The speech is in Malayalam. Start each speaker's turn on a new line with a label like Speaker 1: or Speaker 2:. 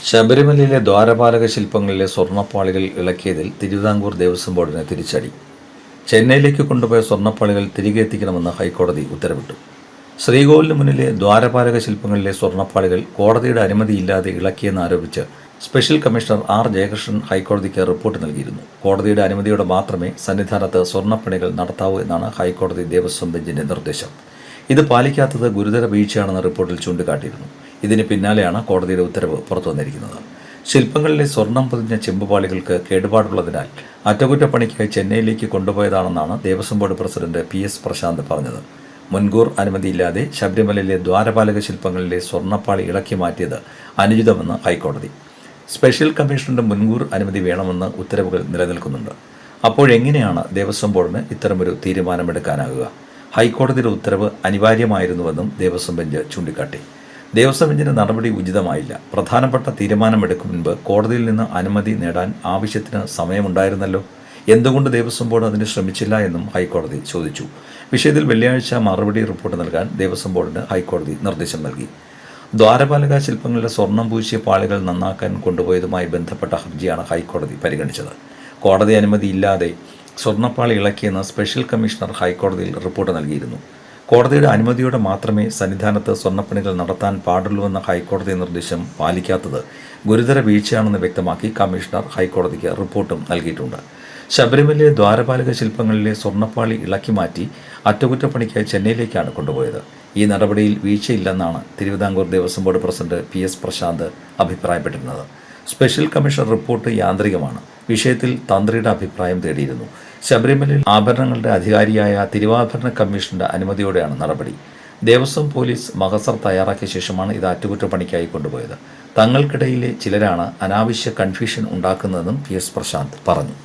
Speaker 1: ശബരിമലയിലെ ദ്വാരപാലക ശില്പങ്ങളിലെ സ്വർണ്ണപ്പാളികൾ ഇളക്കിയതിൽ തിരുവിതാംകൂർ ദേവസ്വം ബോർഡിന് തിരിച്ചടി. ചെന്നൈയിലേക്ക് കൊണ്ടുപോയ സ്വർണ്ണപ്പാളികൾ തിരികെ എത്തിക്കണമെന്ന് ഹൈക്കോടതി ഉത്തരവിട്ടു. ശ്രീകോവിലിന് മുന്നിലെ ദ്വാരപാലക ശില്പങ്ങളിലെ സ്വർണ്ണപ്പാളികൾ കോടതിയുടെ അനുമതിയില്ലാതെ ഇളക്കിയെന്നാരോപിച്ച് സ്പെഷ്യൽ കമ്മീഷണർ ആർ ജയകൃഷ്ണൻ ഹൈക്കോടതിക്ക് റിപ്പോർട്ട് നൽകിയിരുന്നു. കോടതിയുടെ അനുമതിയോടെ മാത്രമേ സന്നിധാനത്ത് സ്വർണ്ണപ്പണികൾ നടത്താവൂ എന്നാണ് ഹൈക്കോടതി ദേവസ്വം ബെഞ്ചിന്റെ നിർദ്ദേശം. ഇത് പാലിക്കാത്തത് ഗുരുതര വീഴ്ചയാണെന്ന് റിപ്പോർട്ടിൽ ചൂണ്ടിക്കാട്ടിയിരുന്നു. ഇതിന് പിന്നാലെയാണ് കോടതിയുടെ ഉത്തരവ് പുറത്തുവന്നിരിക്കുന്നത്. ശില്പങ്ങളിലെ സ്വർണം പൊതിഞ്ഞ ചെമ്പുപാളികൾക്ക് കേടുപാടുള്ളതിനാൽ അറ്റകുറ്റപ്പണിക്കായി ചെന്നൈയിലേക്ക് കൊണ്ടുപോയതാണെന്നാണ് Devaswom board president PS Prashanth പറഞ്ഞത്. മുൻകൂർ അനുമതിയില്ലാതെ ശബരിമലയിലെ ദ്വാരപാലക ശില്പങ്ങളിലെ സ്വർണ്ണപ്പാളി ഇളക്കി മാറ്റിയത് അനുചിതമെന്ന് ഹൈക്കോടതി. സ്പെഷ്യൽ കമ്മീഷണറുടെ മുൻകൂർ അനുമതി വേണമെന്ന് ഉത്തരവുകൾ നിലനിൽക്കുന്നുണ്ട്. അപ്പോഴെങ്ങനെയാണ് ദേവസ്വം ബോർഡിന് ഇത്തരമൊരു തീരുമാനമെടുക്കാനാകുക? ഹൈക്കോടതിയുടെ ഉത്തരവ് അനിവാര്യമായിരുന്നുവെന്നും ദേവസ്വം ബെഞ്ച് ചൂണ്ടിക്കാട്ടി. ദേവസ്വം ബെഞ്ചിന്റെ നടപടി ഉചിതമായില്ല. പ്രധാനപ്പെട്ട തീരുമാനമെടുക്കും മുൻപ് കോടതിയിൽ നിന്ന് അനുമതി നേടാൻ ആവശ്യത്തിന് സമയമുണ്ടായിരുന്നല്ലോ. എന്തുകൊണ്ട് ദേവസ്വം ബോർഡ് അതിന് ശ്രമിച്ചില്ല എന്നും ഹൈക്കോടതി ചോദിച്ചു. വിഷയത്തിൽ വെള്ളിയാഴ്ച മറുപടി റിപ്പോർട്ട് നൽകാൻ ദേവസ്വം ബോർഡിന് ഹൈക്കോടതി നിർദ്ദേശം നൽകി. ദ്വാരപാലക ശില്പങ്ങളിലെ സ്വർണം പൂശിയ പാളികൾ നന്നാക്കാൻ കൊണ്ടുപോയതുമായി ബന്ധപ്പെട്ട ഹർജിയാണ് ഹൈക്കോടതി പരിഗണിച്ചത്. കോടതി അനുമതിയില്ലാതെ സ്വർണ്ണപ്പാളി ഇളക്കിയെന്ന് സ്പെഷ്യൽ കമ്മീഷണർ ഹൈക്കോടതിയിൽ റിപ്പോർട്ട് നൽകിയിരുന്നു. കോടതിയുടെ അനുമതിയോടെ മാത്രമേ സന്നിധാനത്ത് സ്വർണ്ണപ്പണികൾ നടത്താൻ പാടുള്ളൂവെന്ന ഹൈക്കോടതി നിർദ്ദേശം പാലിക്കാത്തത് ഗുരുതര വീഴ്ചയാണെന്ന് വ്യക്തമാക്കി കമ്മീഷണർ ഹൈക്കോടതിക്ക് റിപ്പോർട്ടും നൽകിയിട്ടുണ്ട്. ശബരിമലയിലെ ദ്വാരപാലക ശില്പങ്ങളിലെ സ്വർണ്ണപ്പാളി ഇളക്കി മാറ്റി അറ്റകുറ്റപ്പണിക്കായി ചെന്നൈയിലേക്കാണ് കൊണ്ടുപോയത്. ഈ നടപടിയിൽ വീഴ്ചയില്ലെന്നാണ് Thiruvithamkoor Devaswom board president PS Prashanth അഭിപ്രായപ്പെട്ടിരുന്നത്. സ്പെഷ്യൽ കമ്മീഷണർ റിപ്പോർട്ട് യാന്ത്രികമാണ്. വിഷയത്തിൽ തന്ത്രിയുടെ അഭിപ്രായം തേടിയിരുന്നു. ശബരിമലയിൽ ആഭരണങ്ങളുടെ അധികാരിയായ തിരുവാഭരണ കമ്മീഷന്റെ അനുമതിയോടെയാണ് നടപടി. ദേവസ്വം പോലീസ് മഹസർ തയ്യാറാക്കിയ ശേഷമാണ് ഇത് അറ്റകുറ്റപ്പണിക്കായി കൊണ്ടുപോയത്. തങ്ങൾക്കിടയിലെ ചിലരാണ് അനാവശ്യ കൺഫ്യൂഷൻ ഉണ്ടാക്കുന്നതെന്നും PS പ്രശാന്ത് പറഞ്ഞു.